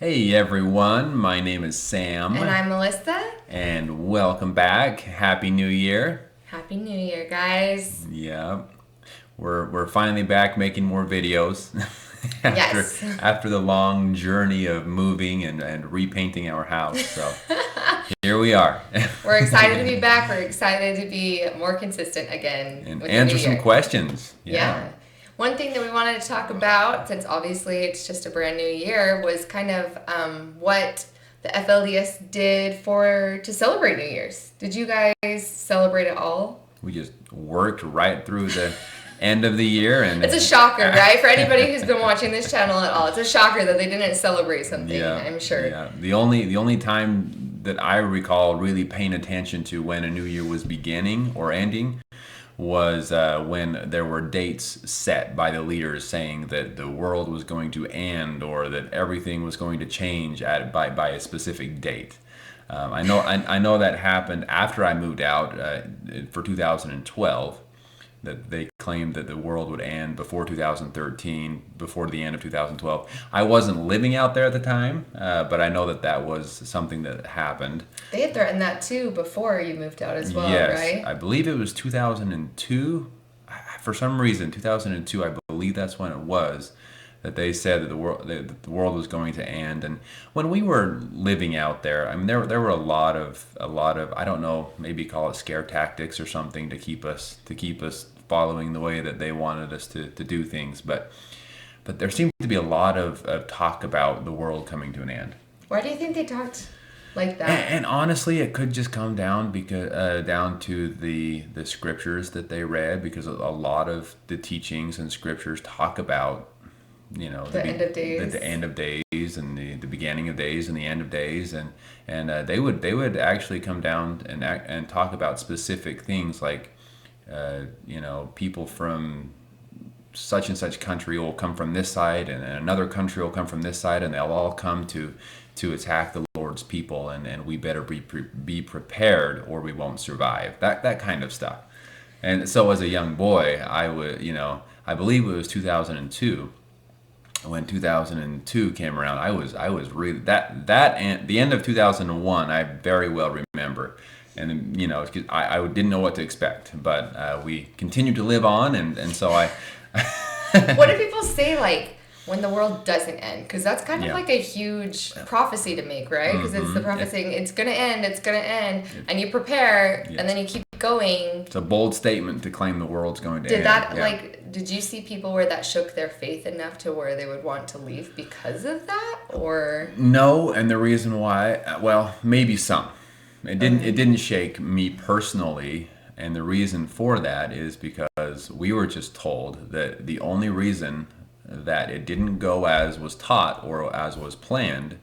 Hey everyone, my name is Sam. And I'm Melissa. And welcome back. Happy New Year. Happy New Year, guys. Yeah. We're finally back making more videos after Yes. after the long journey of moving and repainting our house. So here we are. We're excited to be back. We're excited to be more consistent again And with the new answer some year. questions. Yeah. One thing that we wanted to talk about, since obviously it's just a brand new year, was kind of what the FLDS did to celebrate New Year's. Did you guys celebrate it all? We just worked right through the end of the year and It's a shocker, right? For anybody who's been watching this channel at all, it's a shocker that they didn't celebrate something, Yeah, I'm sure. yeah. The only time that I recall really paying attention to when a new year was beginning or ending was when there were dates set by the leaders saying that the world was going to end or that everything was going to change by a specific date. I know that happened after I moved out for 2012. That they claimed that the world would end before 2013, before the end of 2012. I wasn't living out there at the time, but I know that that was something that happened. They had threatened that too before you moved out as well, Yes, right? I believe it was 2002. For some reason, 2002, I believe that's when it was that they said that the world was going to end. And when we were living out there, I mean, there were a lot of I don't know, maybe call it scare tactics or something to keep us following the way that they wanted us to do things. But there seemed to be a lot of talk about the world coming to an end. Why do you think they talked like that? And honestly, it could just come down down to the scriptures that they read, because a lot of the teachings and scriptures talk about, The end of days. the end of days and the beginning of days and the end of days, and they would actually come down and talk about specific things like people from such and such country will come from this side, and another country will come from this side, and they'll all come to attack the Lord's people, and we better be prepared or we won't survive. That kind of stuff. And so as a young boy, I believe it was 2002. When 2002 came around, I was really and the end of 2001 I very well remember. And I didn't know what to expect, but we continued to live on, and so I What do people say, like, when the world doesn't end? Because that's kind of Yeah. like a huge prophecy to make, right? Because it's the prophecy saying it's going to end, and you prepare, Yeah. and then you keep going. It's a bold statement to claim the world's going to end. Yeah. Did you see people where that shook their faith enough to where they would want to leave because of that? Or No, and the reason why, well, maybe some. It didn't shake me personally, and the reason for that is because we were just told that the only reason that it didn't go as was taught or as was planned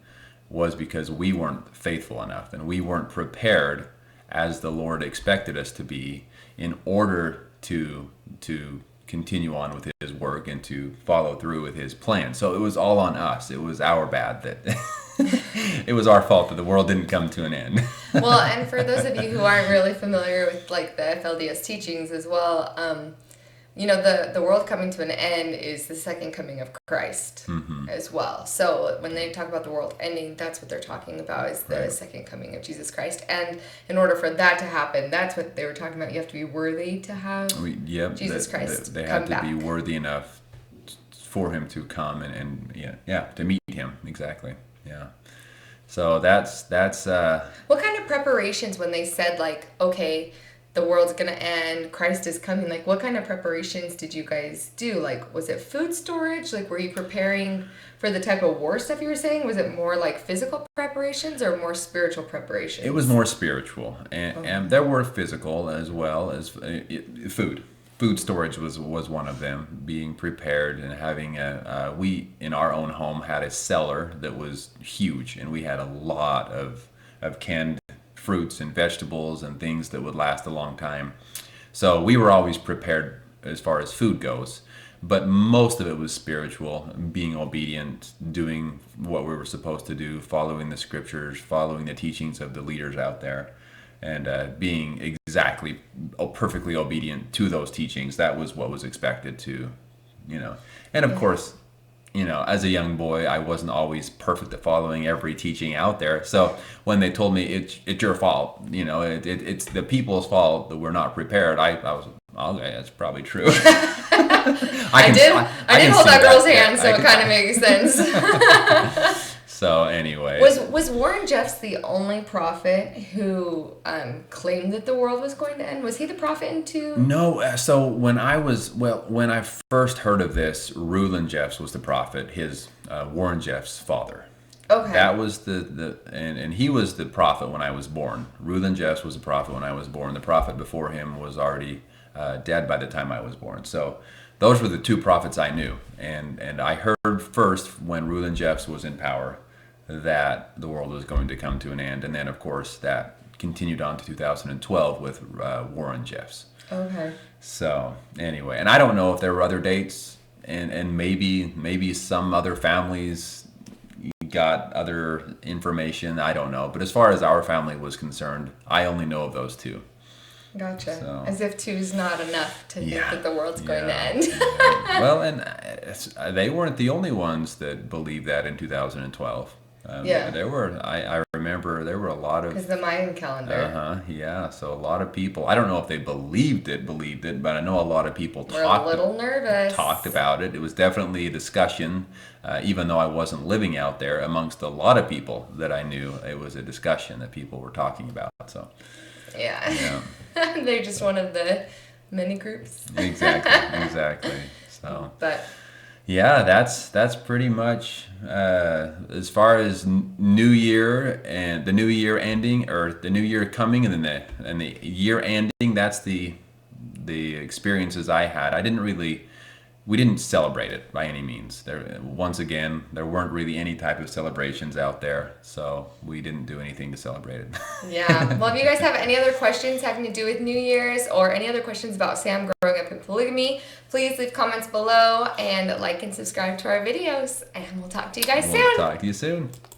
was because we weren't faithful enough and we weren't prepared as the Lord expected us to be in order to continue on with his work and to follow through with his plan. So it was all on us. It was our bad that it was our fault that the world didn't come to an end. well, and for those of you who aren't really familiar with like the FLDS teachings as well, the world coming to an end is the second coming of Christ as well. So when they talk about the world ending, that's what they're talking about, is the Right. second coming of Jesus Christ. And in order for that to happen, that's what they were talking about. You have to be worthy to have Yep, Jesus Christ they come had to back. be worthy enough for him to come and to meet him, exactly. Yeah. So that's What kind of preparations, when they said, like, okay, the world's gonna end, Christ is coming, like, what kind of preparations did you guys do? Like, was it food storage? Like, were you preparing for the type of war stuff you were saying? Was it more like physical preparations or more spiritual preparations? it was more spiritual, and there were physical as well as food. Food storage was one of them. Being prepared and having we in our own home had a cellar that was huge, and we had a lot of canned fruits and vegetables and things that would last a long time. So we were always prepared as far as food goes. But most of it was spiritual, being obedient, doing what we were supposed to do, following the scriptures, following the teachings of the leaders out there, and being perfectly obedient to those teachings. That was what was expected to. And of course, as a young boy, I wasn't always perfect at following every teaching out there. So when they told me it's your fault, it's the people's fault that we're not prepared, I was, okay, that's probably true. I did hold that girl's hand, so it kind of makes sense. So anyway, was Warren Jeffs the only prophet who claimed that the world was going to end? Was he the prophet into? No. So when I first heard of this, Reuben Jeffs was the prophet. His Warren Jeffs' father. Okay. That was and he was the prophet when I was born. Reuben Jeffs was the prophet when I was born. The prophet before him was already dead by the time I was born. So those were the two prophets I knew, and I heard first when Reuben Jeffs was in power that the world was going to come to an end, and then of course that continued on to 2012 with Warren Jeffs. Okay. So anyway, and I don't know if there were other dates, and maybe some other families got other information. I don't know, but as far as our family was concerned, I only know of those two. Gotcha. So, as if two's not enough to think that the world's going to end. Well, and they weren't the only ones that believed that in 2012. There were. I remember there were a lot of. Because the Mayan calendar. Yeah. So a lot of people. I don't know if they believed it, but I know a lot of people were a little nervous. Talked about it. It was definitely a discussion, even though I wasn't living out there. Amongst a lot of people that I knew, it was a discussion that people were talking about. So. Yeah. They're just one of the many groups. Exactly. So. But. Yeah, that's pretty much as far as New Year and the New Year ending, or the New Year coming, and then the year ending. That's the experiences I had. We didn't celebrate it by any means. There weren't really any type of celebrations out there, so we didn't do anything to celebrate it. Yeah. Well, if you guys have any other questions having to do with New Year's, or any other questions about Sam growing up in polygamy, please leave comments below and like and subscribe to our videos. And we'll talk to you guys soon. Talk to you soon.